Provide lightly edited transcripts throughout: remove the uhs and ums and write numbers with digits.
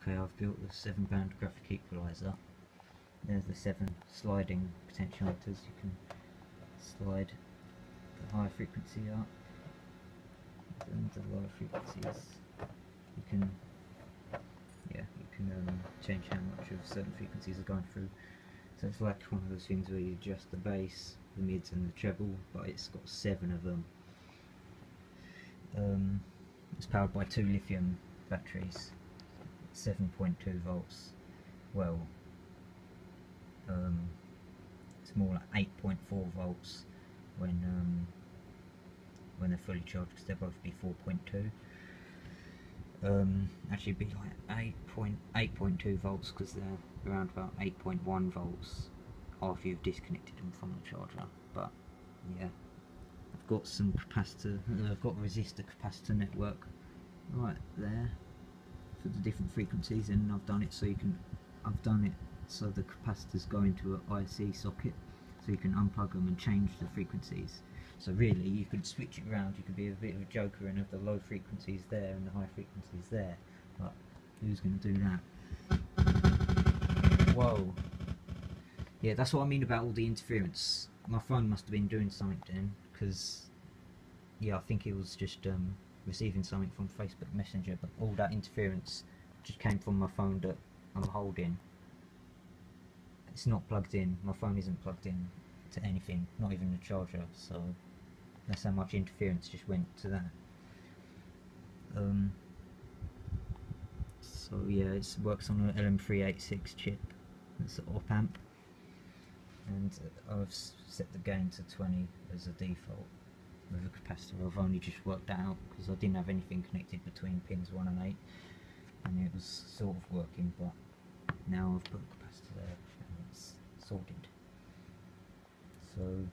Okay, I've built the 7-band graphic equalizer. There's the 7 sliding potentiometers. You can slide the higher frequency up and the lower frequencies. You can change how much of certain frequencies are going through. So it's like one of those things where you adjust the bass, the mids and the treble, but it's got 7 of them. It's powered by 2 lithium batteries, 7.2 volts. Well, it's more like 8.4 volts when they're fully charged, because they'll both be 4.2. Actually it'd be like 8.2 volts, because they're around about 8.1 volts after you've disconnected them from the charger. But yeah, I've got some capacitor, I've got a resistor capacitor network right there for the different frequencies, and I've done it so the capacitors go into an IC socket, so you can unplug them and change the frequencies. So really you could switch it around, you could be a bit of a joker and have the low frequencies there and the high frequencies there, but who's going to do that? Whoa. Yeah, that's what I mean about all the interference. My phone must have been doing something then, because yeah, I think it was just receiving something from Facebook Messenger, but all that interference just came from my phone that I'm holding. It's not plugged in, my phone isn't plugged in to anything, not even the charger, so that's how much interference just went to that. So yeah, it works on an LM386 chip. It's an op amp, and I've set the gain to 20 as a default. With a capacitor, I've only just worked that out because I didn't have anything connected between pins 1 and 8, and it was sort of working, but now I've put a capacitor there and it's sorted. So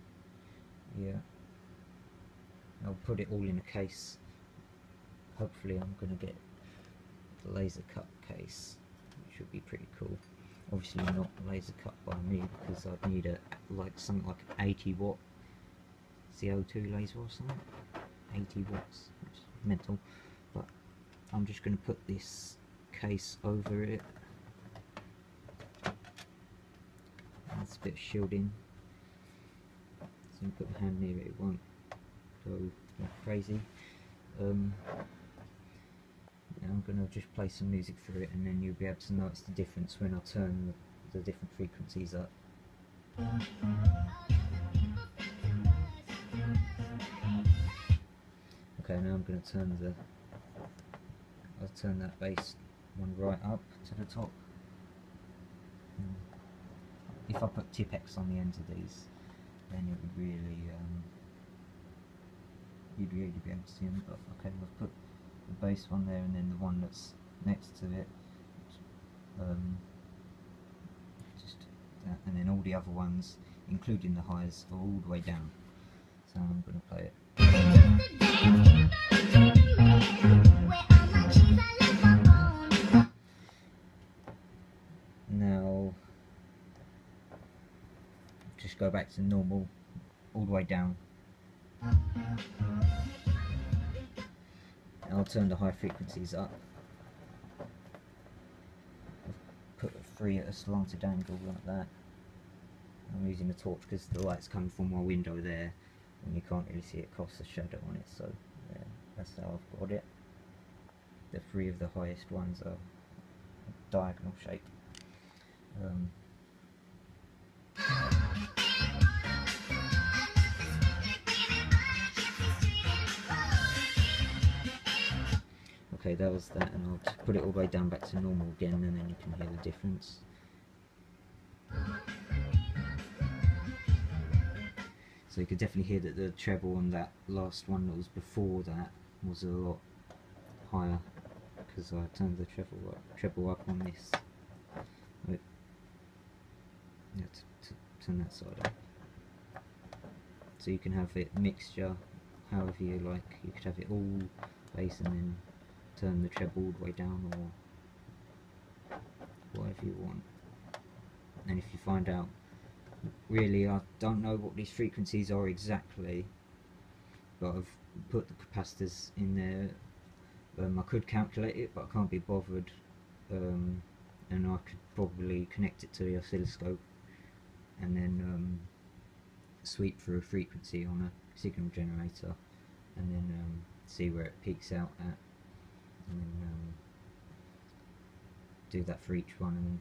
yeah, I'll put it all in a case. Hopefully I'm going to get the laser cut case, which would be pretty cool. Obviously not laser cut by me, because I'd need something like an 80 watt CO2 laser or something. 80 watts, which is mental. But I'm just going to put this case over it. That's a bit of shielding, so you put my hand near it, it won't go like crazy. I'm going to just play some music through it, and then you'll be able to notice the difference when I turn the different frequencies up. Okay, now I'm going to turn that bass one right up to the top. If I put Tipex on the ends of these, then it would really, you'd really be able to see them. But okay, I've put the bass one there, and then the one that's next to it, just that, and then all the other ones, including the highs, are all the way down. So I'm going to play it. Now just go back to normal, all the way down. I'll turn the high frequencies up. I've put 3 at a slanted angle like that. I'm using the torch because the light's coming from my window there, and you can't really see it cast a shadow on it, so yeah, that's how I've got it. The 3 of the highest ones are diagonal shape. Okay, that was that, and I'll just put it all the way down back to normal again, and then you can hear the difference. So you could definitely hear that the treble on that last one that was before that was a lot higher, because I turned the treble up on this. Wait. Yeah, turn that side up. So you can have it mixture however you like. You could have it all bass and then turn the treble all the way down, or whatever you want. And if you find out, really I don't know what these frequencies are exactly, but I've put the capacitors in there. I could calculate it, but I can't be bothered and I could probably connect it to the oscilloscope and then sweep through a frequency on a signal generator, and then see where it peaks out at, and then do that for each one and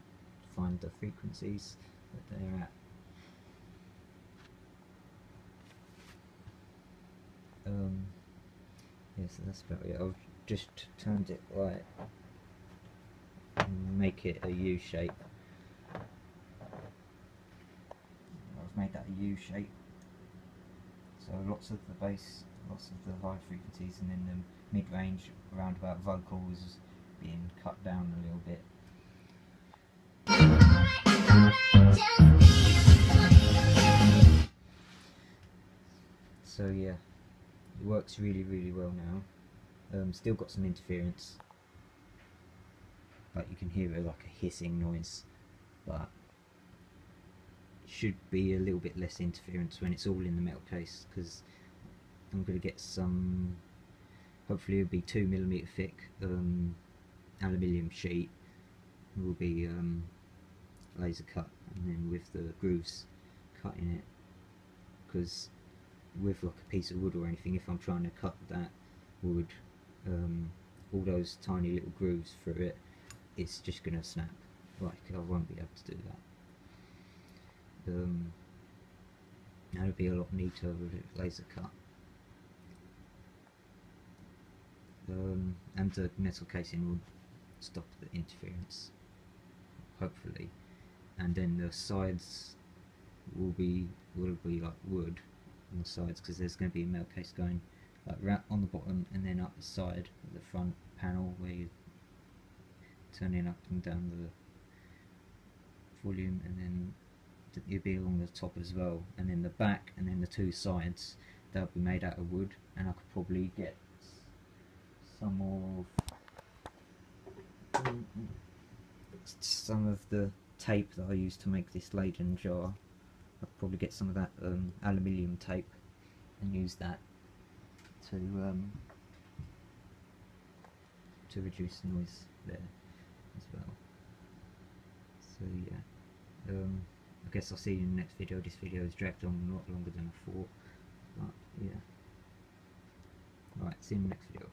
find the frequencies that they're at. Yeah, so that's about it. I've just turned it right and make it a U shape. I've made that a U shape. So lots of the bass, lots of the high frequencies, and then the mid-range roundabout vocals being cut down a little bit. So yeah, it works really well now. Still got some interference, like you can hear it like a hissing noise, but it should be a little bit less interference when it's all in the metal case, because I'm going to get some, hopefully it'll be 2mm thick aluminium sheet. It will be laser cut, and then with the grooves cut in it, because with like a piece of wood or anything, if I'm trying to cut that wood, all those tiny little grooves through it, it's just going to snap. Like, I won't be able to do that. That'll be a lot neater with it laser cut. And the metal casing will stop the interference, hopefully. And then the sides will be like wood on the sides, because there's going to be a metal case going like right on the bottom and then up the side of the front panel, where you're turning up and down the volume, and then you'll be along the top as well, and then the back and then the two sides, they'll be made out of wood. And I could probably get some of the tape that I used to make this Leyden jar. I'd probably get some of that aluminium tape and use that to reduce the noise there as well. So yeah, I guess I'll see you in the next video. This video is dragged on a lot longer than I thought, but yeah. Alright, see you in the next video.